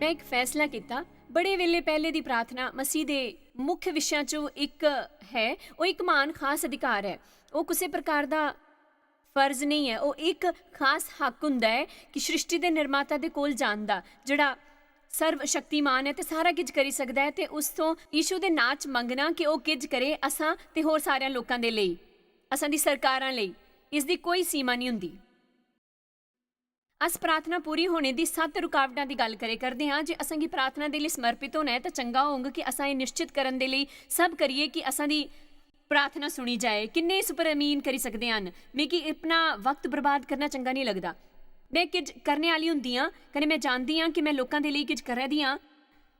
ਮੈਂ ਇੱਕ ਫੈਸਲਾ ਕੀਤਾ। ਬੜੇ ਵੇਲੇ ਪਹਿਲੇ ਦੀ ਪ੍ਰਾਰਥਨਾ ਮਸੀਹ ਦੇ ਮੁੱਖ ਵਿਸ਼ਿਆਂ 'ਚੋਂ ਇੱਕ ਹੈ। ਉਹ ਇੱਕ ਮਹਾਨ ਖਾਸ ਅਧਿਕਾਰ ਹੈ। ਉਹ ਕਿਸੇ ਪ੍ਰਕਾਰ ਦਾ ਫਰਜ਼ ਨਹੀਂ ਹੈ। ਉਹ ਇੱਕ ਖਾਸ ਹੱਕ ਹੁੰਦਾ ਹੈ ਕਿ ਸ੍ਰਿਸ਼ਟੀ ਦੇ ਨਿਰਮਾਤਾ ਦੇ ਕੋਲ ਜਾਣ ਦਾ, ਜਿਹੜਾ ਸਰਵ ਸ਼ਕਤੀਮਾਨ ਹੈ ਤੇ ਸਾਰਾ ਕੁਝ ਕਰੀ ਸਕਦਾ ਹੈ, ਤੇ ਉਸ ਤੋਂ ਯੀਸ਼ੂ ਦੇ ਨਾਂ 'ਚ ਮੰਗਣਾ ਕਿ ਉਹ ਕੁਝ ਕਰੇ ਅਸਾਂ ਤੇ ਹੋਰ ਸਾਰਿਆਂ ਲੋਕਾਂ ਦੇ ਲਈ, ਅਸਾਂ ਦੀ ਸਰਕਾਰਾਂ ਲਈ। ਇਸ ਦੀ ਕੋਈ ਸੀਮਾ ਨਹੀਂ ਹੁੰਦੀ। ਅਸ ਪ੍ਰਾਰਥਨਾ ਪੂਰੀ ਹੋਣੇ ਦੀ 7 ਰੁਕਾਵਟਾਂ ਦੀ ਗੱਲ ਕਰਦੇ ਹਾਂ। ਜੇ ਅਸਾਂ ਕੀ ਪ੍ਰਾਰਥਨਾ ਦੇ ਲਈ ਸਮਰਪਿਤ ਹੋਣਾ ਹੈ ਤਾਂ ਚੰਗਾ ਹੋਊਗਾ ਕਿ ਅਸਾਂ ਇਹ ਨਿਸ਼ਚਿਤ ਕਰਨ ਦੇ ਲਈ ਸਭ ਕਰੀਏ ਕਿ ਅਸਾਂ ਦੀ ਪ੍ਰਾਰਥਨਾ ਸੁਣੀ ਜਾਏ। ਕਿੰਨੇ ਇਸ ਉੱਪਰ ਅਮੀਨ ਕਰੀ ਸਕਦੇ ਹਨ। ਮੈਂ ਕਿ ਆਪਣਾ ਵਕਤ ਬਰਬਾਦ ਕਰਨਾ ਚੰਗਾ ਨਹੀਂ ਲੱਗਦਾ। ਮੈਂ ਕੁਝ ਕਰਨੇ ਵਾਲੀ ਹੁੰਦੀ ਹਾਂ, ਕਦੇ ਮੈਂ ਜਾਣਦੀ ਹਾਂ ਕਿ ਮੈਂ ਲੋਕਾਂ ਦੇ ਲਈ ਕੁਝ ਕਰ ਰਹੀ ਹਾਂ,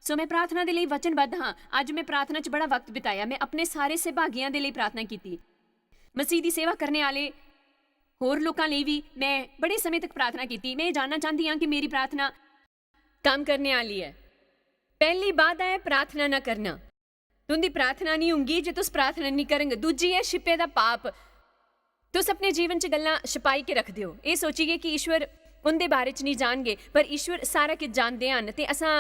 ਸੋ ਮੈਂ ਪ੍ਰਾਰਥਨਾ ਦੇ ਲਈ ਵਚਨਬੱਧ ਹਾਂ। ਅੱਜ ਮੈਂ ਪ੍ਰਾਰਥਨਾ 'ਚ ਬੜਾ ਵਕਤ ਬਿਤਾਇਆ। ਮੈਂ ਆਪਣੇ ਸਾਰੇ ਸਹਿਭਾਗੀਆਂ ਦੇ ਲਈ ਪ੍ਰਾਰਥਨਾ ਕੀਤੀ। ਮਸੀਹ ਦੀ ਸੇਵਾ ਕਰਨੇ ਵਾਲੇ ਹੋਰ ਲੋਕਾਂ ਲਈ ਵੀ ਮੈਂ ਬੜੇ ਸਮੇਂ ਤੱਕ ਪ੍ਰਾਰਥਨਾ ਕੀਤੀ। ਮੈਂ ਇਹ ਜਾਣਨਾ ਚਾਹੁੰਦੀ ਹਾਂ ਕਿ ਮੇਰੀ ਪ੍ਰਾਰਥਨਾ ਕੰਮ ਕਰਨੇ ਵਾਲੀ ਹੈ। ਪਹਿਲੀ ਬਾਤ ਹੈ ਪ੍ਰਾਰਥਨਾ ਨਾ ਕਰਨਾ। तुंदी प्रार्थना नहीं होंगी जे तुस प्रार्थना नहीं करेंगे। दूजी है छिपे दा पाप। तुस अपने जीवन च गल्लां छुपाई के रखदे हो, ये सोचिए कि ईश्वर उनके बारे च नहीं जानगे, पर ईश्वर सारा कुछ जानते हैं। ते असां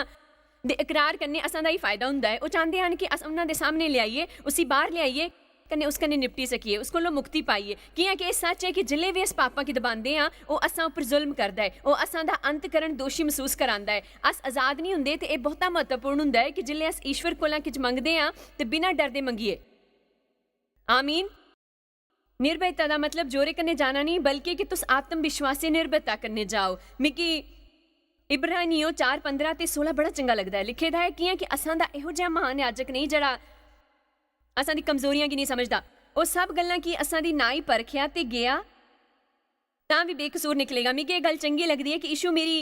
दे इकरार करने असां दा ही फायदा हुंदा है। वो चाहते हैं कि अस उन्हां दे सामने लियाइए, उसी बाहर लियाइए, कन्ने उस कन्ने निपटी सकीए, उस कोलों मुक्ति पाइए। कियां कि सच है कि जिले भी अस पापां की दबांदे हैं वो असां उपर जुल्म करदा है, वो असां दा अंत करन दोषी महसूस करांदा है। अस आज़ाद नहीं हुंदे। ते ये बहुता महत्वपूर्ण हुंदा है कि जिले अस ईश्वर कोलों कुछ मंगदे हैं ते बिना डरदे मंगीए। आमीन। निर्भयता का मतलब जोरे कन्ने जाना नहीं, बल्कि कि तुस आत्म विश्वास से निर्भयता करने जाओ। मिकी इब्रानियों 4:15 ते 16 बड़ा चंगा लगता है। लिखे दा है कियां कि असां दा इहो जिहा महान याजक नहीं जड़ा असां दी कमजोरियां की नहीं समझदा। वो सब गल्लां की असां दी ना ही परखिया ते गया तां भी बेकसूर निकलेगा। मिगी ये गल चंगी लगदी है कि यीशु मेरी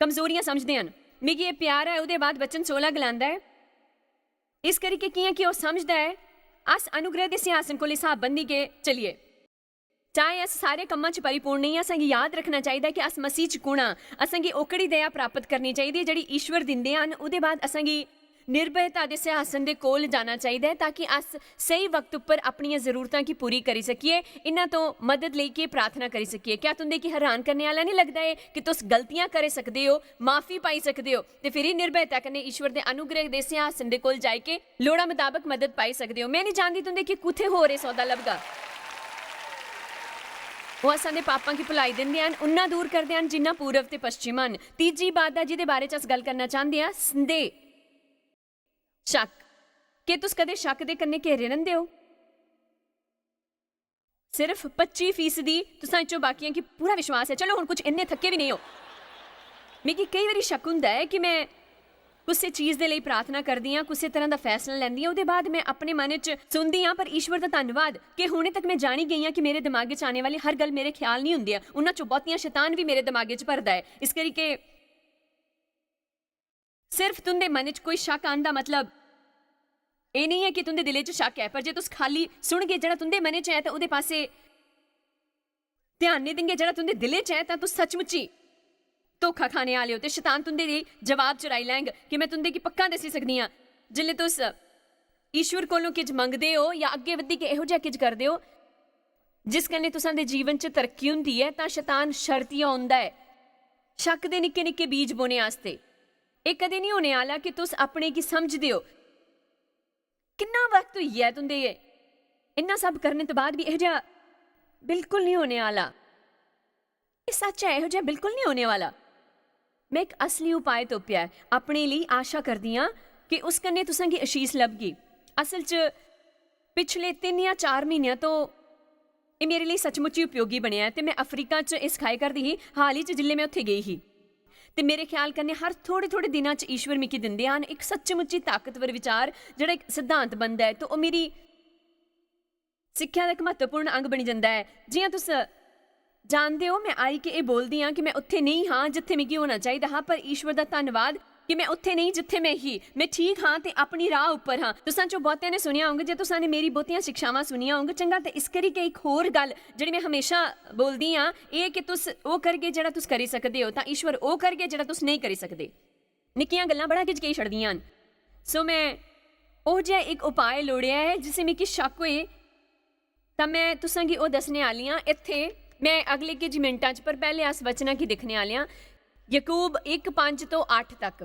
कमजोरियां समझदे हन। मिगी ये प्यार है। उहदे बाद वचन 16 गलांदा है इस करके कियां कि वो समझदा है अस अनुग्रह दे सिंहासन कोल हिसाब बंदी के चलिए। चाहे अस सारे कम्मां च परिपूर्ण नहीं, असें याद रखना चाहिए कि अस मसीह च कुण हां। असें ओकड़ी दया प्राप्त करनी चाहिए जिहड़ी ईश्वर दिंदे हन। उहदे बाद असें निर्भयता के सिंहासन के कोल जाना चाहिए ताकि अस सही वक्त पर अपनी जरूरतों की पूरी करी सकीए, इन्हां तो मदद लेके प्रार्थना करी सकीए। क्या तुंदे की हैरान करने वाला नहीं लगता है कि तुस गलतियां करे सकते हो, माफ़ी पाई सकते हो, तो फिर ही निर्भयता कन्ने ईश्वर के अनुग्रह के सिंहासन के कोल जाके लोड़ा मुताबक मदद पाई सकते हो। मैं नहीं जानती तुंदे कि कुत्थे हो रहे सौदा लभगा। वो असां दे पापां की भुलाई दिंदे हन, उन्ना दूर करदे हन जिन्ना पूरब ते पश्चिम हन। तीजी बात है जिहदे बारे च अस गल करना चाहते हैं, संदेह, शक। कि तुस कदे शक दे कन्ने घेरे रहिंदे हो? सिर्फ 25% तुसां इचों बाकियां की पूरा विश्वास है। चलो हुण कुछ इन्ने थके भी नहीं हो। मिगी कई बारी शक हुंदा है कि मैं कुछ चीज़ दे लई प्रार्थना करदी हां, कुछ तरह का फैसला लैंदी हां, उहदे बाद मैं अपने मन च सुनदी हां, पर ईश्वर दा धन्नवाद कि हुणे तक मैं जानी गई हां कि मेरे दिमाग च आने वाली हर गल मेरे ख्याल नहीं हुंदी। उन्हां चों बहुतियां शैतान भी मेरे दिमाग च भरदा है। इस करके सिर्फ तुंदे मन च कोई शक आने दा मतलब ये नहीं है कि तुंदे दिले च शक है, पर जे तुस खाली सुन के जिहड़ा तुंदे मने च है तो उहदे पासे ध्यान नहीं देंगे, जिहड़ा तुंदे दिले च है तो तुस सचमुची धोखा खाने वाले हो। तो शैतान तुंदे दी जवाब चुराई लैंग कि मैं तुंदे की पक्का दसी सकदी हां। जिल्ले तुस ईश्वर कोलों किश मंगदे हो या अगे वधी के इहो जिहा किश करदे हो जिस कन्नै तुसां दे जीवन च तरक्की हुंदी है, तां शैतान शर्तिया हुंदा है शक दे निक्के निक्के बीज बोने वास्ते। ये कदे नहीं होने वाला कि तुस अपने की समझदे हो। कितना वक्त हुई है तुंदे इन्ना सब करने तो बाद भी यह जिहा बिल्कुल नहीं होने वाला। ये सच है, यह जिहा बिल्कुल नहीं होने वाला। मैं एक असली उपाय तोपिया है। अपने लिए आशा करदी हां कि उस कन्ने तुसां गी आशीष लभगी। असल च पिछले 3 या 4 महीनों तो ये मेरे लिए सचमुच ही उपयोगी बनया है। तो मैं अफ्रीका च इस खाए करदी ही, हाल ही च जिले मैं उत्थे गई ही, तो मेरे ख्याल कन्ने हर थोड़े थोड़े दिनों च ईश्वर मिगी दिंदे हन एक सचमुची ताकतवर विचार जिहड़ा एक सिद्धांत बनता है। तो वह मेरी सिक्ख्या का एक महत्वपूर्ण अंग बनी जाता है। जियां तुस जानते हो मैं आई के ये बोलती हाँ कि मैं उत्थे नहीं हाँ जिथे मिगी होना चाहिए हाँ, पर ईश्वर का धन्नवाद कि मैं उत्थे नहीं जिथे मैं ठीक हाँ तो अपनी राह उपर हाँ। तुसां चों बहुतियां ने सुनिया होंगे, जे तुसां ने मेरी बहुतियां शिक्षावां सुनिया होंगे चंगा। तो इस करी के एक होर गल जिहड़ी मैं हमेशा बोलदी हाँ ये कि तुस वो करके जिहड़ा तुस करी सकदे हो, तां ईश्वर वो करके जिहड़ा तुस नहीं करी सकदे। निक्कियां गल्लां बड़ा किश कही छड़दियां हन। सो मैं ओह जिहा एक उपाय लोड़िया है जिसे मिगी शक होए तां मैं तुसां गी ओह दस्सने आह्ली आं। इत्थे मैं अगले कुछ मिनटां च, पर पहले अस वचनां की दिक्खने आह्ले आं ਯਕੂਬ 1:5 ਤੋਂ 8 ਤੱਕ।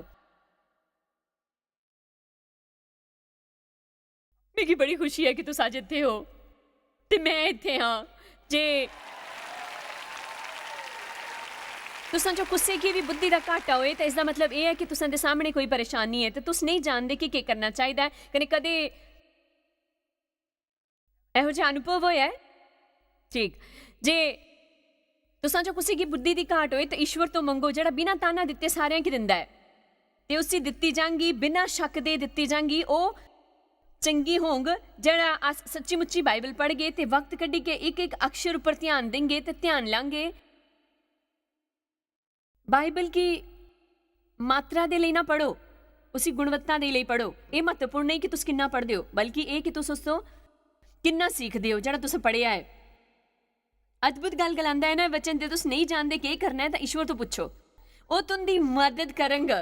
ਮੈਨੂੰ ਬੜੀ ਖੁਸ਼ੀ ਹੈ ਕਿ ਤੁਸੀਂ ਅੱਜ ਇੱਥੇ ਹੋ ਤੇ ਮੈਂ ਇੱਥੇ ਹਾਂ। ਜੇ तुसां जो कुसै की भी बुद्धि का घाटा होए तो इसका मतलब यह है कि तुसां दे सामने कोई परेशानी है तो तुस नहीं जानते कि क्या करना चाहिए। कने कदे इहो जिहा अनुभव होया है? ठीक, जे तुसां जो कुसै की बुद्धि की घाट होए तो ईश्वर तो मंगो जिहड़ा बिना ताना दिते सारियां की दिंदा है ते उसी दित्ती जांगी, बिना शक दे दित्ती जांगी। ओ चंगी होंग जिहड़ा अस सच्ची मुच्ची बाइबल पढ़ गए ते वक्त कड्ढी के एक एक अक्षर उपर ध्यान देंगे ते ध्यान लांगे। बाइबल की मात्रा दे लिए ना पढ़ो, उसी गुणवत्ता दे लिए पढ़ो। ये महत्वपूर्ण नहीं कि तुस किन्ना पढ़दे हो, बल्कि ये कि तुस उस तो किन्ना सीखदे हो जिहड़ा तुस पढ़िया है। अद्भुत गल गलांदा है ना वचन ते तुस नहीं जानदे कि करना है तो ईश्वर तो पुछो, वो तुंदी मदद करंगा।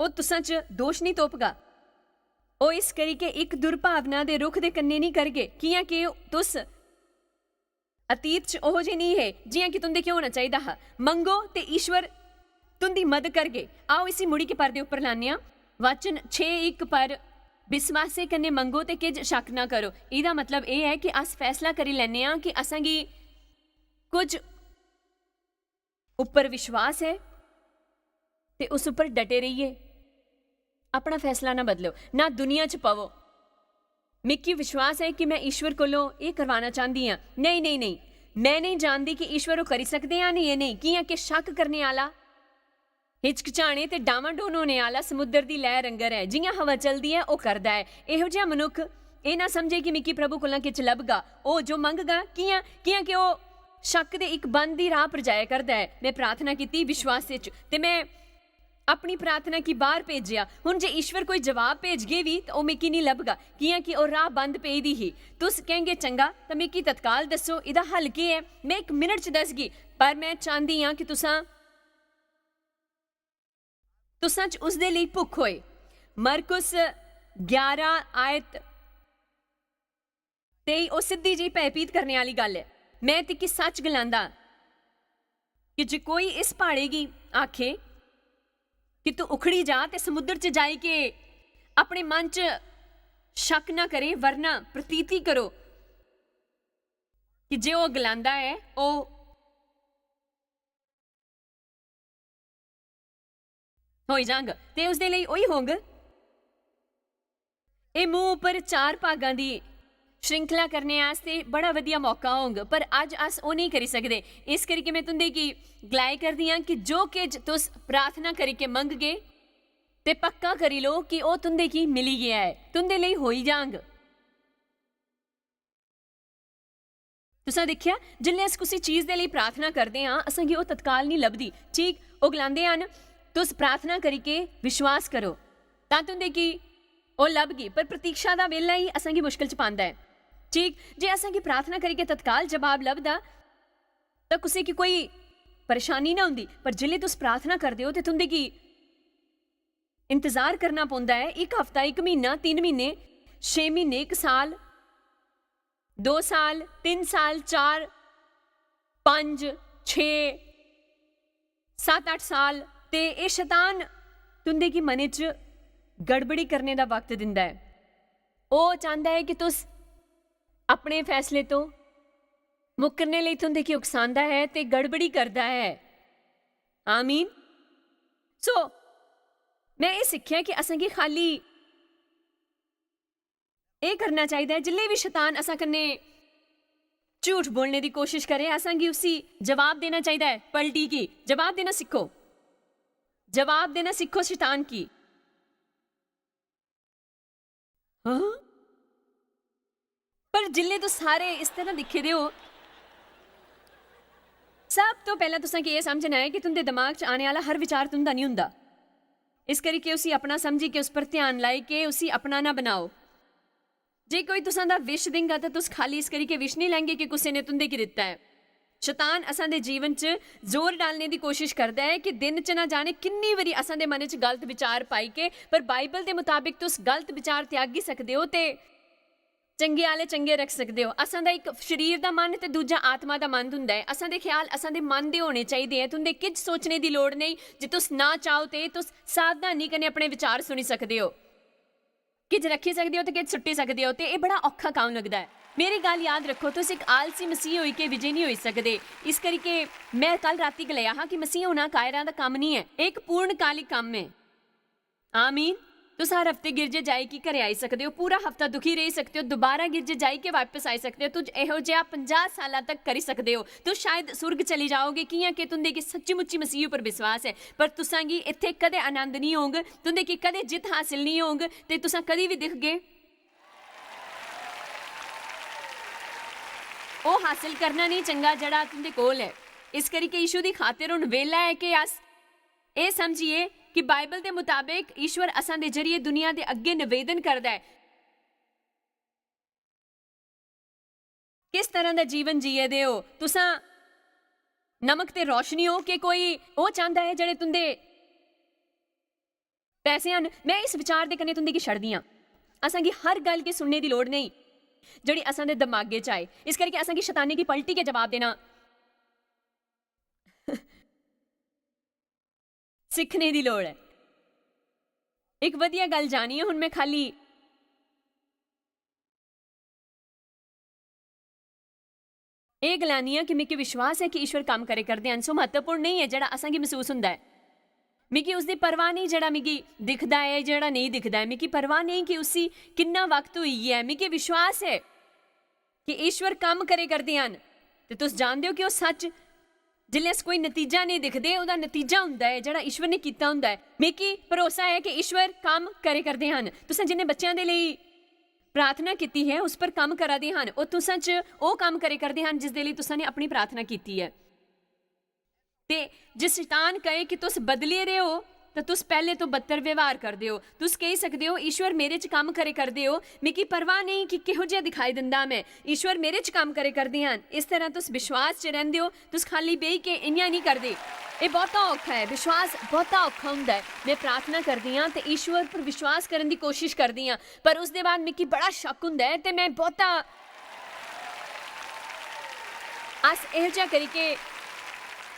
वो तुसां च दोष नहीं तोपगा। वो इस करी के एक दुर्भावना दे रुख दे कन्ने नहीं करगे कियां कि तुस अतीत च ओहो जी नहीं है जियां कि तुंदे क्यों होना चाहिए हा। मंगो ते ईश्वर तुंदी मदद करगे। आओ इसी मुड़ी के परदे उपर लाने वचन 6:1 पर विश्वासे कन्ने मंगो ते किज शक ना करो। इहदा मतलब यह है कि अस फैसला करी लैने कि असांगी कुछ उपर विश्वास है ते उस उपर डटे रहिए। अपना फैसला ना बदलो, ना दुनिया च पवो। मिकी विश्वास है कि मैं ईश्वर कोलों ये करवाना चाहती हाँ। नहीं नहीं नहीं, मैं नहीं जानती कि ईश्वर वो करी सकते हैं नहीं। ये नहीं किया कि शक करने वाला, हिचकिचाने ते डावाडोल होने वाला समुद्र की लहर रंगर है। जियां हवा चलती है वह करता है। इहो जिहा मनुख ये ना समझे कि मिकी प्रभु कोलों किच लभगा। वो जो मंगगा किया किया कि वह शक दे एक बंद की राह पर जाया करता है। मैं प्रार्थना की विश्वास ते मैं अपनी प्रार्थना की बाहर भेजिया। हुण जे ईश्वर कोई जवाब भेज गए भी तो मिकी नहीं लभगा किया कि वह राह बंद पे दी ही। तुस कहेंगे चंगा तो मिकी तत्काल दसो इहदा हल की है, मैं 1 मिनट च दसगी। पर मैं चाहती हाँ कि तुसां च उस दे लई भुख होए। मरकुस 11 ते वो सीधी जी भयभीत करने वाली गल है। मैं तिकी सच गलांदा कि जे कोई इस पहाड़े की आखे कि तू उखड़ी जा ते समुद्र च जाई के अपने मन च शक ना करे, वरना प्रतीति करो कि जे वो गलांदा है वो होई जांग ते उसदे लई ओही होंग। ये मुंह उपर 4 भागां दी श्रृंखला करने आस्ते बड़ा वधिया मौका होंग, पर अज अस वो नहीं करी सकते। इस करके मैं तुंदे की गलाई करदी हाँ कि जो किज तुस प्रार्थना करी के मंग गए ते पक्का करी लो कि वो तुंदे की मिली गया है, तुंदे लई होई जांग। तुसां देखिया जिल्ले अस किसी चीज़ दे लई प्रार्थना करते हाँ असांगी वो तत्काल नहीं लभदी। ठीक, वो गलांदे हन तुस प्रार्थना करी के विश्वास करो तां तुंदे की वो लभगी, पर प्रतीक्षा दा वेला ही असांगी मुश्किल च पांदा है। ठीक, जे असांगी प्रार्थना करी के तत्काल जवाब लभदा तो किसी की कोई परेशानी ना होंदी। पर जिले तुस प्रार्थना करते हो तो तुंदे की इंतजार करना पौंदा है। 1 हफ्ता, 1 महीना, 3 महीने, 6 महीने, 1 साल, 2 साल, 3 साल, 4, 5, 6, 7-8 साल ते ये शैतान तुंदे की मने च गड़बड़ी करने का वक्त दिंदा है। वो चाहता है कि तुस अपने फैसले तो मुकरने लई तुंदे की उकसांदा है ते गड़बड़ी करता है। आमीन। सो मैं ये सीखिया कि असांगी खाली ये करना चाहिए जिले भी शैतान असा कन्ने झूठ बोलने की कोशिश करे असांगी उसी जवाब देना चाहिए। पलटी की जवाब देना सीखो, जवाब देना सीखो शैतान की। हाँ? पर जिले तो सारे इस तरह दिखे दे हो, सब तो पहला तुसां की ये समझना है कि तुंदे दिमाग च आने वाला हर विचार तुंदा नहीं हुंदा। इस करके उसी अपना समझी के उस पर ध्यान लाई के उसी अपना ना बनाओ। जे कोई तुसां दा विश देंगा तो तुस खाली इस करके विश नहीं लेंगे कि किसी ने तुंदे की दिता है। शैतान असां दे जीवन च जोर डालने की कोशिश करता है कि दिन च ना जाने किन्नी बारी असां दे मन च गलत विचार पाई के, पर बाइबल के मुताबिक तुस गलत विचार त्यागी सकते हो ते ਚੰਗੇ ਆਲੇ ਚੰਗੇ ਰੱਖ ਸਕਦੇ ਹੋ। ਅਸਾਂ ਦਾ ਇੱਕ ਸਰੀਰ ਦਾ ਮਨ ਤੇ ਦੂਜਾ ਆਤਮਾ ਦਾ ਮਨ ਹੁੰਦਾ ਹੈ। ਅਸਾਂ ਦੇ ਖਿਆਲ ਅਸਾਂ ਦੇ ਮਨ ਦੇ ਹੋਣੇ ਚਾਹੀਦੇ ਹੈ। ਤੁੰਦੇ ਕਿਝ ਸੋਚਣੇ ਦੀ ਲੋੜ ਨਹੀਂ। ਜੇ ਤੁਸ ਨਾ ਚਾਹੋ ਤੇ ਤੁਸ ਸਾਵਧਾਨੀ ਕਨੇ ਆਪਣੇ ਵਿਚਾਰ ਸੁਣੀ ਸਕਦੇ ਹੋ, ਕਿਝ ਰੱਖੀ ਸਕਦੇ ਹੋ ਤੇ ਕਿਝ ਸੁੱਟੀ ਸਕਦੇ ਹੋ। ਤੇ ਇਹ ਬੜਾ ਔਖਾ ਕੰਮ ਲੱਗਦਾ ਹੈ। ਮੇਰੀ ਗੱਲ ਯਾਦ ਰੱਖੋ, ਤੁਸੀਂ ਇੱਕ ਆਲਸੀ ਮਸੀਹ ਹੋਈ ਕੇ ਵਿਜੇ ਨਹੀਂ ਹੋਈ ਸਕਦੇ। ਇਸ ਕਰਕੇ ਮੈਂ ਕੱਲ ਰਾਤੀ ਗਲਿਆ ਹਾਂ ਕਿ ਮਸੀਹ ਹੋਣਾ ਕਾਇਰਾਂ ਦਾ ਕੰਮ ਨਹੀਂ ਹੈ, ਇਹ ਇੱਕ ਪੂਰਨਕਾਲਿਕ ਕੰਮ ਹੈ। ਆਮੀਨ। तुस हर हफ्ते गिरजे जाई के घरे आई सकते हो, पूरा हफ्ता दुखी रह सकते हो, दोबारा गिरजे जाई के वापस आई सकते हो। तुझ इहो जिहा 50 साल तक करी सकते हो। तुस शायद सुर्ग चली जाओगे कियां कि तुंदे की सच्ची मुच्ची मसीह पर विश्वास है, पर तुसां गी इत्थे कदे आनंद नहीं होग, तुंदे की कदे जित हासिल नहीं होग, ते तुसां कदी भी दिख गए ਉਹ ਹਾਸਿਲ ਕਰਨਾ ਨਹੀਂ ਚੰਗਾ ਜਿਹੜਾ ਤੁੰਦੇ ਕੋਲ ਹੈ। ਇਸ ਕਰਕੇ ਯੀਸ਼ੂ ਦੀ ਖਾਤਰ ਹੁਣ ਵੇਲਾ ਹੈ ਕਿ ਅਸ ਇਹ ਸਮਝੀਏ ਕਿ ਬਾਈਬਲ ਦੇ ਮੁਤਾਬਿਕ ਈਸ਼ਵਰ ਅਸਾਂ ਦੇ ਜਰੀਏ ਦੁਨੀਆ ਦੇ ਅੱਗੇ ਨਿਵੇਦਨ ਕਰਦਾ ਹੈ ਕਿਸ ਤਰ੍ਹਾਂ ਦਾ ਜੀਵਨ ਜੀਏ ਦੇ ਹੋ। ਤੁਸਾਂ ਨਮਕ ਤੇ ਰੋਸ਼ਨੀ ਹੋ ਕਿ ਕੋਈ ਉਹ ਚਾਹੁੰਦਾ ਹੈ ਜਿਹੜੇ ਤੁੰਦੇ ਪੈਸੇ ਹਨ। ਮੈਂ ਇਸ ਵਿਚਾਰ ਦੇ ਕਨੇ ਤੁੰਦੇ ਕੀ ਛੱਡਦੀ ਹਾਂ। ਅਸਾਂ ਕੀ ਹਰ ਗੱਲ ਕੇ ਸੁਣਨੇ ਦੀ ਲੋੜ ਨਹੀਂ ਜਿਹੜੀ ਅਸਾਂ ਦੇ ਦਿਮਾਗੇ ਚ ਆਏ। ਇਸ ਕਰਕੇ ਅਸਾਂ ਕੀ ਸ਼ੈਤਾਨੀ की पलटी के जवाब देना ਸਿੱਖਣੇ ਦੀ ਲੋੜ ਹੈ। ਇੱਕ ਵਧੀਆ ਗੱਲ ਜਾਣੀ ਹੈ। ਹੁਣ ਮੈਂ ਖਾਲੀ ਇਹ ਗਲਾਨੀ ਹੈ ਕਿ ਮੈਨੂੰ ਵਿਸ਼ਵਾਸ ਹੈ ਕਿ ਈਸ਼ਵਰ ਕੰਮ ਕਰੇ ਕਰਦੇ ਹਨ। ਸੋ ਮਹੱਤਵਪੂਰਨ ਨਹੀਂ ਹੈ ਜਿਹੜਾ ਅਸਾਂ ਕੀ ਮਹਿਸੂਸ ਹੁੰਦਾ ਹੈ। ਮੈਨੂੰ ਉਸਦੀ ਪਰਵਾਹ ਨਹੀਂ ਜਿਹੜਾ ਮੈਨੂੰ ਦਿਖਦਾ ਹੈ ਜਿਹੜਾ ਨਹੀਂ ਦਿਖਦਾ ਹੈ। ਮੈਨੂੰ ਪਰਵਾਹ ਨਹੀਂ ਕਿ ਉਸੀ ਕਿੰਨਾ ਵਕਤ ਹੋਈ ਹੈ। ਮੈਨੂੰ ਵਿਸ਼ਵਾਸ ਹੈ ਕਿ ਈਸ਼ਵਰ ਕੰਮ ਕਰੇ ਕਰਦੇ ਹਨ। ਤੇ ਤੁਸੀਂ ਜਾਣਦੇ ਹੋ ਕਿ ਉਹ ਸੱਚ ਜਿਲੇ ਕੋਈ ਨਤੀਜਾ ਨਹੀਂ ਦਿਖਦੇ ਉਹਦਾ ਨਤੀਜਾ ਹੁੰਦਾ ਹੈ ਜਿਹੜਾ ਈਸ਼ਵਰ ਨੇ ਕੀਤਾ ਹੁੰਦਾ ਹੈ। ਮੈਨੂੰ ਭਰੋਸਾ ਹੈ ਕਿ ਈਸ਼ਵਰ ਕੰਮ ਕਰੇ ਕਰਦੇ ਹਨ। ਤੁਸੀਂ ਜਿੰਨੇ ਬੱਚਿਆਂ ਦੇ ਲਈ ਪ੍ਰਾਰਥਨਾ ਕੀਤੀ ਹੈ ਉਸ ਪਰ ਕੰਮ ਕਰਦੇ ਹਨ। ਉਹ ਤੁਸਾਂ 'ਚ ਉਹ ਕੰਮ ਕਰੇ ਕਰਦੇ ਹਨ ਜਿਸ ਦੇ ਲਈ ਤੁਸਾਂ ਨੇ ਆਪਣੀ ਪ੍ਰਾਰਥਨਾ ਕੀਤੀ ਹੈ। ਤੇ ਜੇ ਸ਼ੈਤਾਨ ਕਹੇ ਕਿ ਤੁਸੀਂ ਬਦਲੇ ਰਹੇ ਹੋ ਤਾਂ ਤੁਸੀਂ ਪਹਿਲੇ ਤੋਂ ਬੱਤਰ ਵਿਵਹਾਰ ਕਰਦੇ ਹੋ। ਤੁਸੀਂ ਕਹਿ ਸਕਦੇ ਹੋ ਈਸ਼ਵਰ ਮੇਰੇ 'ਚ ਕੰਮ ਕਰੇ ਕਰਦੇ ਹੋ। ਮੈਨੂੰ ਪਰਵਾਹ ਨਹੀਂ ਕਿ ਕਿਹੋ ਜਿਹਾ ਦਿਖਾਈ ਦਿੰਦਾ ਮੈਂ, ਈਸ਼ਵਰ ਮੇਰੇ 'ਚ ਕੰਮ ਕਰੇ ਕਰਦੇ ਹਨ। ਇਸ ਤਰ੍ਹਾਂ ਤੁਸੀਂ ਵਿਸ਼ਵਾਸ 'ਚ ਰਹਿੰਦੇ ਹੋ। ਤੁਸੀਂ ਖਾਲੀ ਬਹਿ ਕੇ ਇੰਨਾ ਨਹੀਂ ਕਰਦੇ। ਇਹ ਬਹੁਤਾ ਔਖਾ ਹੈ। ਵਿਸ਼ਵਾਸ ਬਹੁਤਾ ਔਖਾ ਹੁੰਦਾ ਹੈ। ਮੈਂ ਪ੍ਰਾਰਥਨਾ ਕਰਦੀ ਹਾਂ ਤੇ ਈਸ਼ਵਰ ਪਰ ਵਿਸ਼ਵਾਸ ਕਰਨ ਦੀ ਕੋਸ਼ਿਸ਼ ਕਰਦੀ ਹਾਂ, ਪਰ ਉਸ ਦੇ ਬਾਅਦ ਮੈਨੂੰ ਬੜਾ ਸ਼ੱਕ ਹੁੰਦਾ ਹੈ ਤੇ ਮੈਂ ਬਹੁਤਾ ਅਸ ਇਹੋ ਜਿਹਾ ਕਰੀ ਕਿ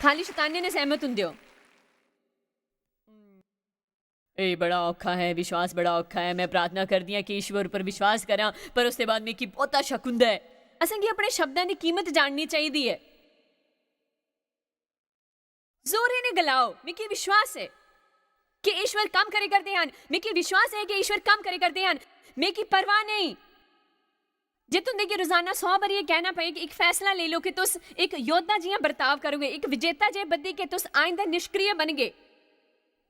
ਖਾਲੀ ਸ਼ੈਤਾਨੇ ਨੇ ਸਹਿਮਤ ਹੁੰਦੇ ਹੋ। ਇਹ ਬੜਾ ਔਖਾ ਹੈ, ਵਿਸ਼ਵਾਸ ਬੜਾ ਔਖਾ ਹੈ। ਮੈਂ ਪ੍ਰਾਰਥਨਾ ਕਰਦੀ ਹਾਂ ਕਿ ਈਸ਼ਵਰ ਉੱਪਰ ਵਿਸ਼ਵਾਸ ਕਰਾਂ, ਪਰ ਉਸ ਤੋਂ ਬਾਅਦ ਮੈਨੂੰ ਬਹੁਤਾ ਸ਼ੱਕ ਹੁੰਦਾ ਹੈ। ਅਸਾਂ ਕੀ ਆਪਣੇ ਸ਼ਬਦਾਂ ਦੀ ਕੀਮਤ ਜਾਣਨੀ ਚਾਹੀਦੀ ਹੈ। ਜ਼ੋਰੇ ਨੇ ਗਲਾਓ। ਮੈਨੂੰ ਵਿਸ਼ਵਾਸ ਹੈ ਕਿ ਈਸ਼ਵਰ ਕੰਮ ਕਰੇ ਕਰਦੇ ਹਨ। ਮੈਨੂੰ ਵਿਸ਼ਵਾਸ ਹੈ ਕਿ ਈਸ਼ਵਰ ਕੰਮ ਕਰੇ ਕਰਦੇ ਹਨ। ਮੈਨੂੰ ਪਰਵਾਹ ਨਹੀਂ ਜੇ ਤੁੰਦੇ ਕਿ ਰੋਜ਼ਾਨਾ 100 ਵਾਰੀ ਇਹ ਕਹਿਣਾ ਪਏ ਕਿ ਇੱਕ ਫੈਸਲਾ ਲੈ ਲਓ ਕਿ ਤੁਸ ਇੱਕ ਯੋਧਾ ਜਿਹਾ ਬਰਤਾਵ ਕਰੋਗੇ, ਇੱਕ ਵਿਜੇਤਾ ਜੇ ਬੱਦੀ ਕਿ ਤੁਸ ਆਇੰਦਾ ਨਿਸ਼ਕ੍ਰਿय ਬਣ ਗਏ।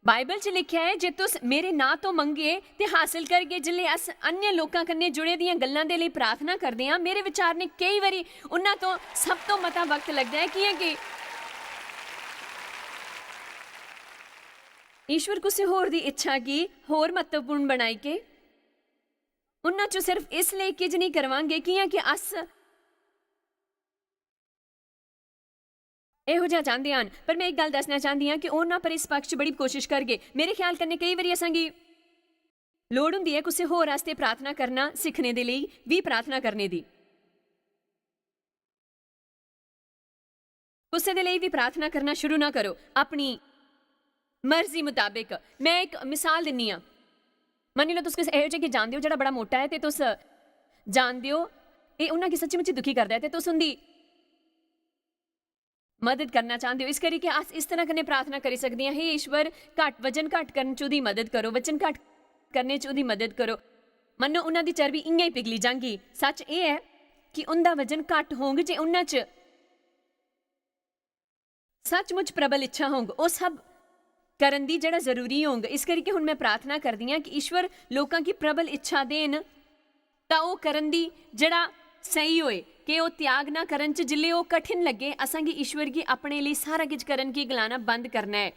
ਬਾਈਬਲ 'ਚ ਲਿਖਿਆ ਹੈ ਜੇ ਤੁਸ ਮੇਰੇ ਨਾਂ ਤੋਂ ਮੰਗੇ ਤੇ ਹਾਸਿਲ ਕਰਗੇ। ਜਿਲੇ ਅਸ अन्य ਲੋਕਾਂ ਕੰਨੇ ਜੁੜੇ ਦੀਆਂ ਗੱਲਾਂ ਦੇ ਲਈ ਪ੍ਰਾਰਥਨਾ ਕਰਦੇ ਹਾਂ, ਮੇਰੇ ਵਿਚਾਰ ਨੇ ਕਈ ਵਾਰੀ ਉਹਨਾਂ ਤੋਂ ਸਭ ਤੋਂ ਮਤਾ ਵਕਤ ਲੱਗਦਾ ਹੈ ਕਿ ਈਸ਼ਵਰ ਕਿਸੇ ਹੋਰ ਦੀ ਇੱਛਾ ਕੀ ਹੋਰ ਮਹੱਤਵਪੂਰਨ ਬਣਾਈ ਕੇ ਉਹਨਾਂ 'ਚੋਂ ਸਿਰਫ ਇਸ ਲਈ ਕਿਜ ਨਹੀਂ ਕਰਵਾਂਗੇ ਕਿ ਅਸ ਇਹੋ ਜਿਹਾ ਚਾਹੁੰਦੇ ਹਨ। ਪਰ ਮੈਂ ਇੱਕ ਗੱਲ ਦੱਸਣਾ ਚਾਹੁੰਦੀ ਹਾਂ ਕਿ ਉਹਨਾਂ ਪਰ ਇਸ ਪੱਖ 'ਚ ਬੜੀ ਕੋਸ਼ਿਸ਼ ਕਰਗੇ। ਮੇਰੇ ਖਿਆਲ ਕਰਨੇ ਕਈ ਵਾਰੀ ਅਸਾਂਗੀ ਲੋੜ ਹੁੰਦੀ ਹੈ ਕਿਸੇ ਹੋਰ ਵਾਸਤੇ ਪ੍ਰਾਰਥਨਾ ਕਰਨਾ ਸਿੱਖਣੇ ਦੇ ਲਈ ਵੀ ਪ੍ਰਾਰਥਨਾ ਕਰਨੇ ਦੀ। ਕਿਸੇ ਦੇ ਲਈ ਵੀ ਪ੍ਰਾਰਥਨਾ ਕਰਨਾ ਸ਼ੁਰੂ ਨਾ ਕਰੋ ਆਪਣੀ ਮਰਜ਼ੀ ਮੁਤਾਬਿਕ। ਮੈਂ ਇੱਕ ਮਿਸਾਲ ਦਿੰਨੀ ਹਾਂ। ਮੰਨ ਲਓ ਤੁਸੀਂ ਇਹੋ ਜਿਹਾ ਕਿ ਜਾਣਦੇ ਹੋ ਜਿਹੜਾ ਬੜਾ ਮੋਟਾ ਹੈ ਤੇ ਤੁਸੀਂ ਜਾਣਦੇ ਹੋ ਇਹ ਉਹਨਾਂ ਕੀ ਸੱਚੀ ਮੁੱਚੀ ਦੁਖੀ ਕਰਦਾ ਹੈ ਤੇ ਤੁਸੀਂ ਉਹਦੀ ਮਦਦ ਕਰਨਾ ਚਾਹੁੰਦੇ ਹੋ। ਇਸ ਕਰਕੇ ਅਸ ਇਸ ਤਰ੍ਹਾਂ ਕਰਨੇ ਪ੍ਰਾਰਥਨਾ ਕਰ ਸਕਦੀ ਹਾਂ, ਹੇ ਈਸ਼ਵਰ ਵਜਨ ਘੱਟ ਕਰਨ 'ਚ ਉਹਦੀ ਮਦਦ ਕਰੋ, ਵਜਨ ਘੱਟ ਕਰਨੇ 'ਚ ਉਹਦੀ ਮਦਦ ਕਰੋ। ਮੰਨੋ ਉਹਨਾਂ ਦੀ ਚਰਬੀ ਇੰਨਾ ਹੀ ਪਿਘਲੀ ਜਾਂਗੀ। ਸੱਚ ਇਹ ਹੈ ਕਿ ਉਹਦਾ ਵਜਨ ਘੱਟ ਹੋਊਗਾ ਜੇ ਉਹਨਾਂ 'ਚ ਸੱਚਮੁੱਚ ਪ੍ਰਬਲ ਇੱਛਾ ਹੋਊਗਾ ਉਹ ਸਭ ਕਰਨ ਦੀ ਜਿਹੜਾ ਜ਼ਰੂਰੀ ਹੋਊਗਾ। ਇਸ ਕਰਕੇ ਹੁਣ ਮੈਂ ਪ੍ਰਾਰਥਨਾ ਕਰਦੀ ਹਾਂ ਕਿ ਈਸ਼ਵਰ ਲੋਕਾਂ ਕੀ ਪ੍ਰਬਲ ਇੱਛਾ ਦੇਣ ਤਾਂ ਉਹ ਕਰਨ ਦੀ ਜਿਹੜਾ ਸਹੀ ਹੋਏ ਕਿ ਉਹ ਤਿਆਗ ਨਾ ਕਰਨ 'ਚ ਜਿਲੇ ਉਹ ਕਠਿਨ ਲੱਗੇ। ਅਸਾਂ ਕੀ ਈਸ਼ਵਰ ਕੀ ਆਪਣੇ ਲਈ ਸਾਰਾ ਕੁਝ ਕਰਨ ਕੀ ਗਲਾਣਾ ਬੰਦ ਕਰਨਾ ਹੈ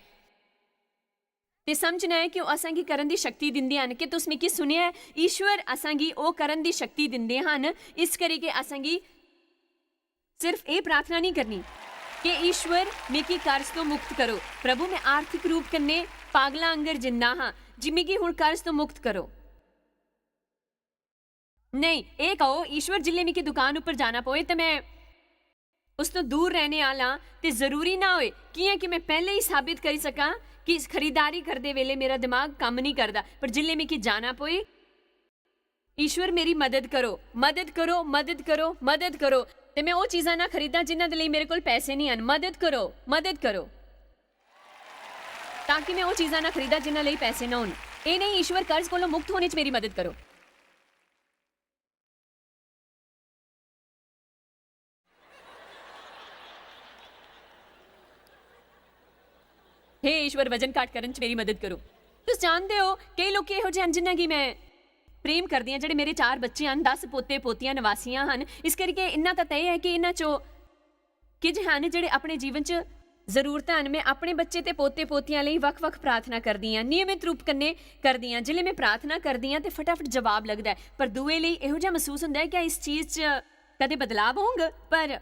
ਤੇ ਸਮਝਣਾ ਹੈ ਕਿ ਉਹ ਅਸਾਂ ਕੀ ਕਰਨ ਦੀ ਸ਼ਕਤੀ ਦਿੰਦੇ ਹਨ। ਕਿ ਤੁਸੀਂ ਕੀ ਸੁਣਿਆ ਈਸ਼ਵਰ ਅਸਾਂ ਕੀ ਉਹ ਕਰਨ ਦੀ ਸ਼ਕਤੀ ਦਿੰਦੇ ਹਨ। ਇਸ ਕਰਕੇ ਅਸਾਂ ਕੀ ਸਿਰਫ ਇਹ ਪ੍ਰਾਰਥਨਾ ਨਹੀਂ ਕਰਨੀ ਕਿ ਈਸ਼ਵਰ ਮੇਕੀ ਕਰਜ਼ ਤੋਂ ਮੁਕਤ ਕਰੋ। ਪ੍ਰਭੂ ਮੈਂ ਆਰਥਿਕ ਰੂਪ ਕੰਨੇ ਪਾਗਲਾ ਅੰਗਰ ਜਿੰਨਾ ਹਾਂ ਜਿਵੇਂ ਕਿ ਹੁਣ ਕਰਜ਼ ਤੋਂ ਮੁਕਤ ਕਰੋ। नहीं ਇਹ ਕਹੋ ਈਸ਼ਵਰ ਜਿੱਲੇ ਮਿਕੀ ਦੁਕਾਨ ਉੱਪਰ ਜਾਣਾ ਪਵੇ ਤੇ ਮੈਂ ਉਸ ਤੋਂ ਦੂਰ ਰਹਿਣੇ ਆਲਾ ਤੇ ਜ਼ਰੂਰੀ ਨਾ ਹੋਏ ਕਿਵੇਂ ਕਿ ਮੈਂ ਪਹਿਲੇ ਹੀ ਸਾਬਿਤ ਕਰੀ ਸਕਾਂ ਕਿ ਇਸ ਖਰੀਦਾਰੀ ਕਰਦੇ ਵੇਲੇ ਮੇਰਾ ਦਿਮਾਗ ਕੰਮ ਨਹੀਂ ਕਰਦਾ ਪਰ ਜਿੱਲੇ ਮਿਕੀ ਜਾਣਾ ਪਵੇ ਈਸ਼ਵਰ ਮੇਰੀ ਮਦਦ ਕਰੋ ਮਦਦ ਕਰੋ ਮਦਦ ਕਰੋ ਮਦਦ ਕਰੋ ਤੇ ਮੈਂ ਉਹ ਚੀਜ਼ਾਂ ਨਾ ਖਰੀਦਾਂ ਜਿਨ੍ਹਾਂ ਦੇ ਲਈ ਮੇਰੇ ਕੋਲ ਪੈਸੇ ਨਹੀਂ ਹਨ ਮਦਦ ਕਰੋ ਤਾਂ ਕਿ ਮੈਂ ਉਹ ਚੀਜ਼ਾਂ ਨਾ ਖਰੀਦਾਂ ਜਿਨ੍ਹਾਂ ਲਈ ਪੈਸੇ ਨਾ ਹੋਣ ਇਹ ਨਹੀਂ ਈਸ਼ਵਰ ਕਰਜ਼ ਕੋਲੋਂ ਮੁਕਤ ਹੋਣੇ 'ਚ ਮੇਰੀ ਮਦਦ ਕਰੋ हे ईश्वर वजन घट करन च मेरी मदद करो तुस जानते हो कई लोग ਇਹੋ ਜਿਹੇ ਹਨ ਜਿਨ੍ਹਾਂ की मैं ਪ੍ਰੇਮ ਕਰਦੀ ਹਾਂ ਜਿਹੜੇ ਮੇਰੇ 4 ਬੱਚੇ ਹਨ 10 ਪੋਤੇ ਪੋਤੀਆਂ ਨਿਵਾਸੀਆਂ ਹਨ ਇਸ ਕਰਕੇ ਇੰਨਾ ਤਾਂ ਤੈਅ ਹੈ ਕਿ ਇਹਨਾਂ ਚੋਂ ਕੁਝ ਹਨ ਜਿਹੜੇ ਆਪਣੇ ਜੀਵਨ 'ਚ ਜ਼ਰੂਰਤਾਂ ਹਨ ਮੈਂ ਆਪਣੇ ਬੱਚੇ ਤੇ ਪੋਤੇ ਪੋਤੀਆਂ ਲਈ ਵੱਖ-ਵੱਖ ਪ੍ਰਾਰਥਨਾ ਕਰਦੀ ਹਾਂ ਨਿਯਮਿਤ ਰੂਪ ਕੰਨੇ ਕਰਦੀ ਹਾਂ ਜਿਲੇ ਮੈਂ ਪ੍ਰਾਰਥਨਾ ਕਰਦੀ ਹਾਂ ਤੇ ਫਟਾਫਟ ਜਵਾਬ ਲੱਗਦਾ ਹੈ ਪਰ ਦੂਏ ਲਈ ਇਹੋ ਜਿਹਾ ਮਹਿਸੂਸ ਹੁੰਦਾ ਹੈ ਕਿ ਇਸ ਚੀਜ਼ 'ਚ ਕਦੇ ਬਦਲਾਅ ਹੋਊਗਾ ਪਰ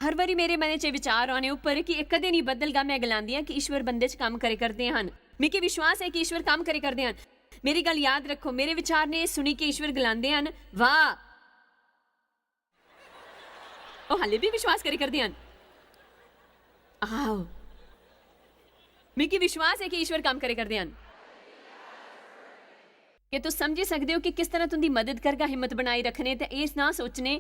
हर बारी मेरे मन च विचार आने ऊपर कि कदे नहीं बदलगा मैं गलांदी कि ईश्वर बंदे च काम करे करते हैं मिकी विश्वास है कि ईश्वर काम करे करते हैं मेरी गल याद रखो मेरे विचार ने सुनी कि ईश्वर गलांदे हैं वाह ओ हाले भी विश्वास करे करते हैं आओ मिकी विश्वास है कि ईश्वर काम करे करते हैं कि तुम समझी सकते हो कि किस तरह तुंदी मदद करगा हिम्मत बनाई रखने ते इस ना सोचने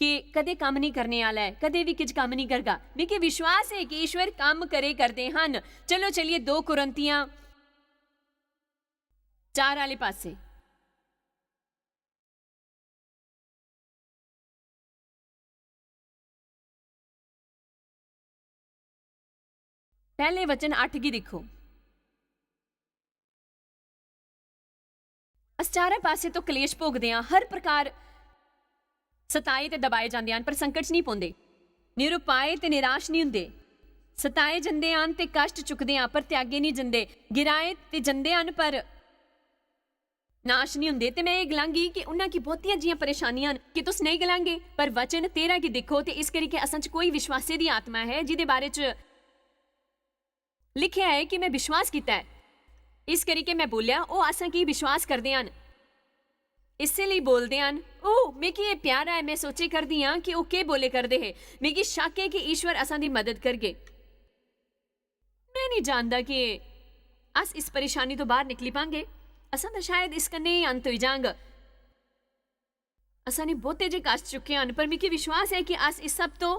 कि कदे काम नहीं करने वाला है कदे भी किछ काम नहीं करगा मिकी विश्वास है कि ईश्वर काम करे करते हैं चलो चलिए 2 कुरिन्थियां 4 वाले पासे पहले वचन 8 की देखो चारे पासे तो कलेश भोगदे हैं हर प्रकार सताए ते दबाए जाते हैं पर संकट नहीं पाते निरुपाए ते निराश नहीं होंगे सताए जाते हैं ते कष्ट चुकते हैं पर त्यागे नहीं जाते गिराए ते जाते हैं पर नाश नहीं होंगे ते मैं ये गलांगी कि उन्हां की बहुतियां जिहियां परेशानियां कि तुस नहीं गलांगे पर वचन 13 की देखो ते इस करके असां च कोई विश्वासे दी आत्मा है जिहदे बारे च लिखिया है कि मैं विश्वास किया है इस करके मैं बोलिया ओ असां की विश्वास करते हैं इसे लिए बोलते हैं ओ मिगी ये प्यारा है मैं सोचे करती हाँ कि वो के बोले करते है मिगी शक है कि ईश्वर असां दी मदद करके मैं नहीं जानता कि अस इस परेशानी तो बाहर निकली पांगे असां तो शायद इस कन्ने ही अंत हो जांगा असां ने बहुते जे कष्ट चुके हैं पर मिगी विश्वास है कि अस इस सब तो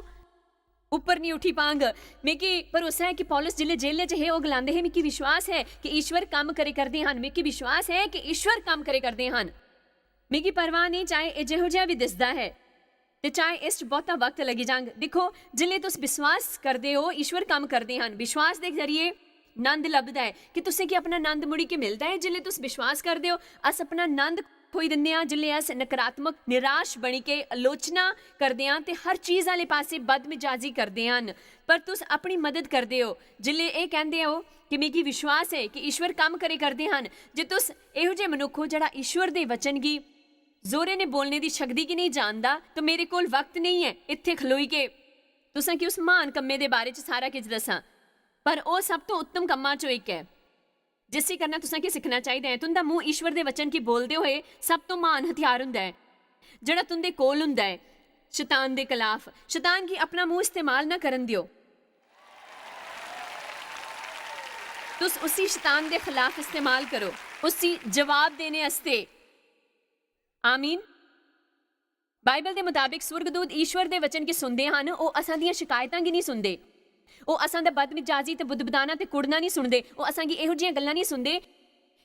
ऊपर नहीं उठी पांग मिकी भरोसा है कि पौलुस जिले जेल च है वो गलांदे है मिकी विश्वास है कि ईश्वर काम करे करते हैं मिकी विश्वास है कि ईश्वर काम करे करते हैं मिकी परवाह नहीं चाहे ये जिहो जिहा भी दिसदा है ते चाहे इस बहुता वक्त लगी जांग देखो जिले तुस विश्वास करते हो ईश्वर काम करते हैं विश्वास के जरिए नंद लभदा है कि तुसें कि अपना नंद मुड़ी के मिलता है जिले तुस विश्वास करते हो अस अपना नंद खोई दिंदे हां जिले अस नकारात्मक निराश बनी के आलोचना करते हैं ते हर चीज़ वाले पासे बदमिजाजी करते हैं पर तुस अपनी मदद करते हो जिले ये कहते हो कि मिगी विश्वास है कि ईश्वर काम करे करते हैं जे तुस इहो जे मनुख हो जिहड़ा ईश्वर दे वचन गी जोरे ने बोलने की शक्ति की नहीं जानता तो मेरे कोल वक्त नहीं है इत्थे खलोई के तुसां कि उस महान कम्मे दे बारे च सारा कुछ दसां पर वो सब तो उत्तम कम्मां चों एक है जिससे करना तुसां की सीखना चाहिए है तुंदा मूँह ईश्वर दे वचन की बोलते हुए सब तो महान हथियार हुंदा है जिहड़ा तुंदे कोल हुंदा है शैतान दे खिलाफ शैतान की अपना मूँह इस्तेमाल ना करन दियो तुस उसी शैतान दे खिलाफ इस्तेमाल करो उसी जवाब देने वास्ते आमीन बाइबल के मुताबिक सुरगदूत ईश्वर के वचन की सुनते हैं वो असां दियां शिकायतां की नहीं सुनते वो असां दा बदमिजाजी ते बुदबदाना ते कुड़ना नहीं सुनते वो असां गी इहो जिहियां गल्लां नहीं सुनते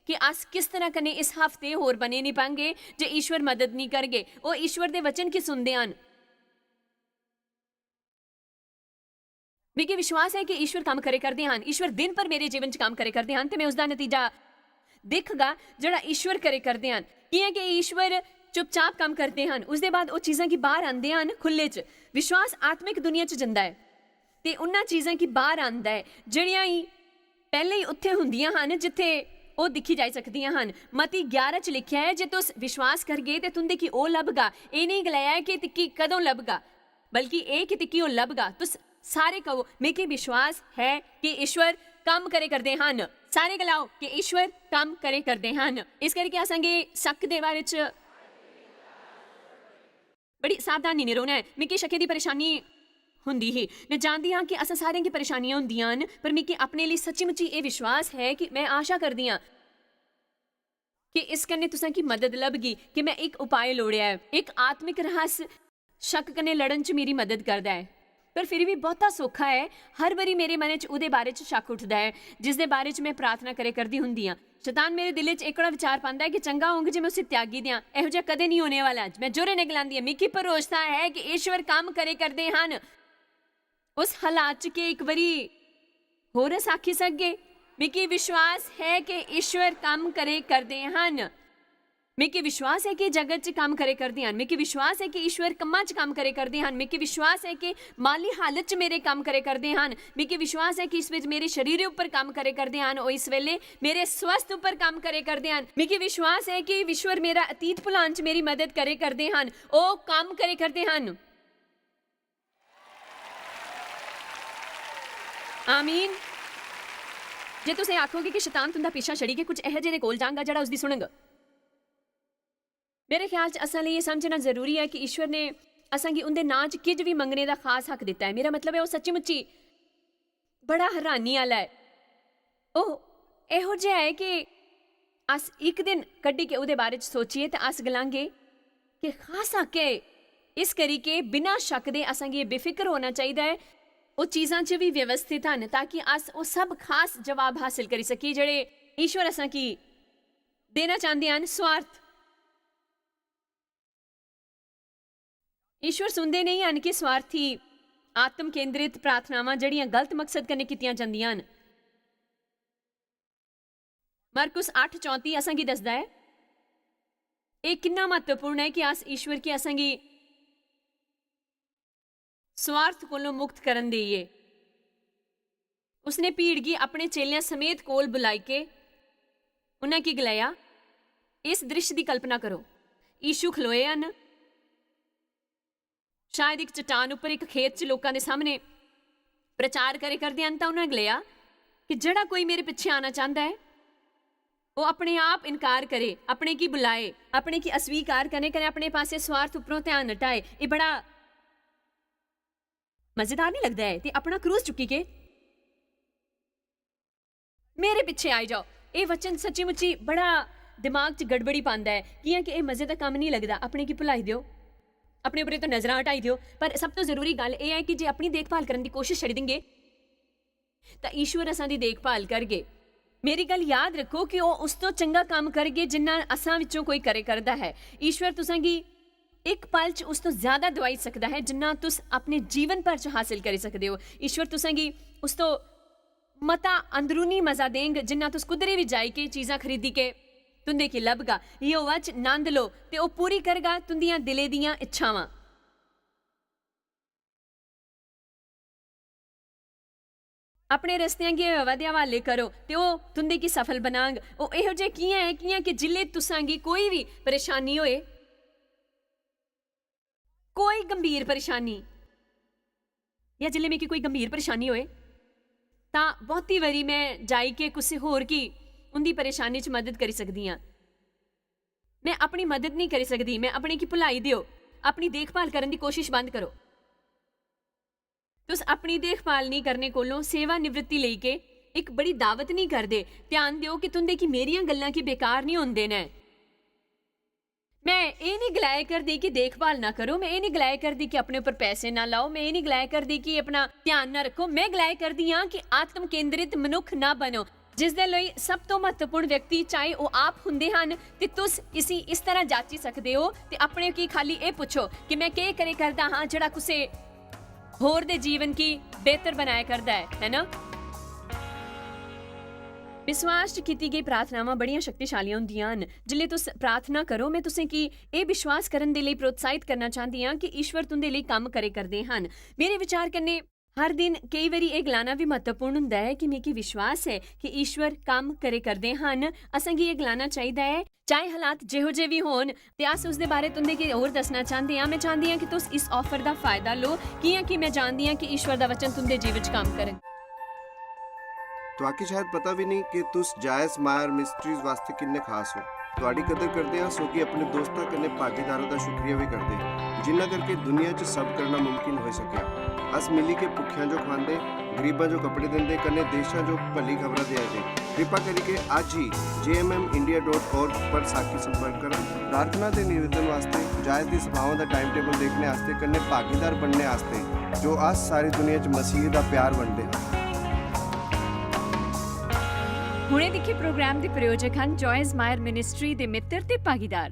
कि अस किस तरह कन्नै इस हफ्ते होर बने नहीं पांगे जे ईश्वर मदद नहीं करगे वो ईश्वर के वचन की सुनते हैं मिगी विश्वास है कि ईश्वर काम करे करते हैं ईश्वर दिन पर मेरे जीवन च काम करे करते हैं ते मैं उसका नतीजा दिखगा जिहड़ा ईश्वर करे करते हैं कियां कि ईश्वर चुपचाप काम करते हैं उसके बाद वो चीज़ां की बाहर आंदे हैं खुले च विश्वास आत्मिक दुनिया च जांदा है ते उन्हां चीज़ां की बाहर आंदा है जिहड़ियां ही पहले ही उत्थे हुंदियां हन जिथे वो दिखी जा सकदियां हन मती 11 च लिखिया है जे तुस विश्वास करगे ते तुंदे की ओ लभगा ये नहीं गलाया है कि तिक्की कदों लभगा बल्कि ये कि तिक्की ओ लभगा तुस सारे कहो मिगी विश्वास है कि ईश्वर ਕੰਮ ਕਰੇ ਕਰਦੇ ਹਨ। ਸਾਰੇ ਗਲਾਓ ਕਿ ਈਸ਼ਵਰ ਕੰਮ ਕਰੇ ਕਰਦੇ ਹਨ। ਇਸ ਕਰਕੇ ਅਸਾਂਗੇ ਸ਼ੱਕ ਦੇ ਬਾਰੇ ਚ ਬੜੀ ਸਾਵਧਾਨੀ ਨਾਲ ਰਹਿਣਾ ਹੈ। ਮਿੱਕੀ ਸ਼ੱਕੇ ਦੀ ਪਰੇਸ਼ਾਨੀ ਹੁੰਦੀ ਹੀ, ਮੈਂ ਜਾਣਦੀ ਹਾਂ ਕਿ ਅਸਾਂ ਸਾਰਿਆਂ ਦੀ ਪਰੇਸ਼ਾਨੀਆਂ ਹੁੰਦੀਆਂ ਹਨ, ਪਰ ਮਿੱਕੀ ਆਪਣੇ ਲਈ ਸੱਚੀ ਮੁੱਚੀ ਇਹ ਵਿਸ਼ਵਾਸ ਹੈ ਕਿ ਮੈਂ ਆਸ਼ਾ ਕਰਦੀ ਹਾਂ ਕਿ ਇਸ ਕਰਨੇ ਤੁਸਾਂ की मदद लभगी कि मैं एक उपाय लोड़िया है। एक आत्मिक रहस्य शक कने लड़न च मेरी मदद करता है, पर फिर भी बहुता सौखा है। हर बारी मेरे मन च उहदे बारे च शक उठदा है जिस दे बारे च मैं प्रार्थना करे करदी हुंदी हां। शैतान मेरे दिल च एकड़ा विचार पांदा है कि चंगा होंगे जे मैं उसे त्यागी दियां, इहो जिहा कदे नहीं होने वाला। मैं जोरे निकलांदी हां, मिकी भरोसा है कि ईश्वर काम करे करदे हन। उस हालात च के एक बारी होर अस आखी सकगे मिकी विश्वास है कि ईश्वर काम करे करदे हन। मिकी विश्वास है कि जगत च काम करे करदे हन। मिकी विश्वास है कि ईश्वर कम्मां च काम करे करदे हन। मिकी विश्वास है कि माली हालत च मेरे काम करे करदे हन। मिकी विश्वास है कि इस विच मेरे शरीर उपर काम करे करदे हन, ओ इस वेले मेरे स्वास्थ्य उपर काम करे करदे हन। मिकी विश्वास है कि ईश्वर मेरा अतीत भुलाण च मेरी मदद करे करदे हन, ओ काम करे करदे हन। आमीन। जे तुसीं आखोगे कि शैतान तुंदा पीछा छड़ी के कुछ इहो जिहे कोल जांगा जेड़ा उसदी सुणग, मेरे ख्याल च असां लई एह समझना जरूरी है कि ईश्वर ने असां गी उंदे नां च किज भी मंगने दा खास हक दिता है। मेरा मतलब है वो सच्ची मुच्ची बड़ा हैरानी आला है। ओह इहो जिहा है कि अस एक दिन कड्ढी के उहदे बारे च सोचिए ते अस गलांगे कि खास हक है। इस करी के बिना शक दे असां गी बेफिक्र होना चाहिदा है। वो चीज़ां च भी व्यवस्थित हैं ताकि अस वो सब खास जवाब हासिल करी सकी जेड़े ईश्वर असां की देना चाहते हैं। स्वार्थ ईश्वर सुनते नहीं हैं कि स्वार्थी आत्म केंद्रित प्रार्थनावां जड़ियां गलत मकसद कन्नै कीतियां जांदियां हन। मरकुस 8:34 असां की दसदा है ये कितना महत्वपूर्ण है कि अस ईश्वर की असां की स्वार्थ कोलों मुक्त करन देइए। उसने भीड़ गी अपने चेलियां समेत कोल बुलाई के उन्हें की गलाया, इस दृश्य की कल्पना करो। यीशु खलोए हन शायद एक चट्टान उपर एक खेत च लोकां दे सामने प्रचार करे करदे हन, तां उन्हें गलाया कि जड़ा कोई मेरे पिछे आना चाहता है वो अपने आप इनकार करे, अपने की बुलाए, अपने की अस्वीकार करे करे अपने पासे स्वार्थ उपरों ध्यान हटाए। ये बड़ा मजेदार नहीं लगता है? ते अपना क्रूज चुकी के मेरे पिछे आई जाओ। ये वचन सच्ची मुच्ची बड़ा दिमाग च गड़बड़ी पांदा है कि ये मजे का काम नहीं लगता। अपने की भुलाई दियो, अपने उपरे तो नजर हटाई दियो। पर सब तो जरूरी गल यह है कि जे अपनी देखभाल करने की कोशिश छड़ देंगे तो ईश्वर असां दी देखभाल करगे। मेरी गल याद रखो कि वो उस तो चंगा काम करगे जिन्ना असां विचों कोई करे करदा है। ईश्वर तुसां गी एक पल च उस तो ज्यादा दवाई सकता है जिन्ना तुस अपने जीवन भर च हासिल करी सकते हो। ईश्वर तुसां गी उस तो मता अंदरूनी मजा देंगे जिन्ना तुस कुदरे भी जाई के चीज़ां खरीदी के तुंदे की लभगा। यहोवा च नंद लो ते वो पूरी करगा तुंदियां दिले दियां इच्छावां। अपने रस्तियां गी यहोवा दे हवाले करो ते वो तुंदे की सफल बनांग। वो इहो जे कियां है कि जिले तुसां गी कोई भी परेशानी होए, कोई गंभीर परेशानी या जिले में कोई गंभीर परेशानी होए तां बहुती वारी मैं जाई के किसी होर की उनकी परेशानी च मदद करी सकदी हां। मैं अपनी मदद नहीं करी सकदी, मैं अपने की भुलाई दियो। अपनी देखभाल करने की कोशिश बंद करो। तुस अपनी देखभाल नहीं करने कोलों सेवा निवृत्ति लेके एक बड़ी दावत नहीं करदे। ध्यान दियो कि तुंदे की मेरियां गल्लां की बेकार नहीं होंदे ने। मैं ये नहीं गलाया करदी कि देखभाल ना करो, मैं ये नहीं गलाया करदी कि अपने ऊपर पैसे ना लाओ, मैं ये नहीं गलाया करदी कि अपना ध्यान ना रखो। मैं गलाया करदी हाँ कि आत्म केंद्रित मनुख ना बनो जिस दे लई सब तो महत्वपूर्ण व्यक्ति चाहे वो आप हुंदे हन ते तुस इसी इस तरह जांची सकदे हो ते अपने की खाली ये पूछो कि मैं के करे करदा हाँ जिहड़ा कुसे होर दे जीवन की बेहतर बनाया करदा है ना। विश्वास च कीती गई प्रार्थनावां बड़ियां शक्तिशालियां हुंदियां हन। जिल्ले तुस प्रार्थना करो मैं तुसें की ये विश्वास करन दे लई प्रोत्साहित करना चाहती हाँ कि ईश्वर तुंदे लई काम करे करदे हन। मेरे विचार कन्ने हर दिन कई बारी ये गलाना भी महत्वपूर्ण हुंदा है कि मिगी विश्वास है कि ईश्वर काम करे करदे हन। असां गी ये गलाना चाहिदा है चाहे हालात जिहो जे भी होन ते अस उस दे बारे तुंदे की होर दसना चाहते हैं। मैं चाहती हाँ कि तुस इस ऑफर दा फायदा लो कियां कि मैं जानदी हाँ कि ईश्वर दा वचन तुंदे जीवन च काम करे। ਤੁਹਾਨੂੰ ਸ਼ਾਇਦ ਪਤਾ ਵੀ ਨਹੀਂ ਕਿ ਤੁਸੀਂ ਜਾਇਜ਼ ਮਾਇਰ ਮਿਸਟਰੀਜ਼ ਵਾਸਤੇ ਕਿੰਨੇ ਖਾਸ ਹੋ। ਤੁਹਾਡੀ ਕਦਰ ਕਰਦੇ ਹਾਂ, ਸੋ ਕਿ ਆਪਣੇ ਦੋਸਤਾਂ ਕਨੇ ਭਾਗੀਦਾਰਾਂ ਦਾ ਸ਼ੁਕਰੀਆ ਵੀ ਕਰਦੇ ਹਾਂ, ਜਿਨ੍ਹਾਂ ਕਰਕੇ ਦੁਨੀਆ 'ਚ ਸਭ ਕਰਨਾ ਮੁਮਕਿਨ ਹੋ ਸਕਿਆ। ਅਸ ਮਿਲੀ ਕੇ ਭੁੱਖਿਆਂ ਜੋ ਖਵਾਉਂਦੇ, ਗਰੀਬਾਂ ਜੋ ਕੱਪੜੇ ਦਿੰਦੇ, ਕਨੇ ਦੇਸ਼ਾਂ ਜੋ ਭਲੀ ਖਬਰਾਂ ਦੇ ਆਏ। ਕਿਰਪਾ ਕਰਕੇ ਅੱਜ ਹੀ jmmindia.org पर साखी संपर्क करें। प्रार्थना के निवेदन वास्ते, जायज़ दी सभाओं का टाइम टेबल देखने वास्ते, कन्ने भागीदार बनने वास्ते, जो आज सारी दुनिया च मसीह का प्यार वंडते हैं। ਹੁਣੇ ਦੇਖੇ ਪ੍ਰੋਗਰਾਮ ਦੇ ਪ੍ਰਾਯੋਜਕ ਹਨ ਜੋਇਸ ਮਾਇਰ ਮਿਨਿਸਟਰੀ ਦੇ ਮਿੱਤਰ ਤੇ ਭਾਗੀਦਾਰ।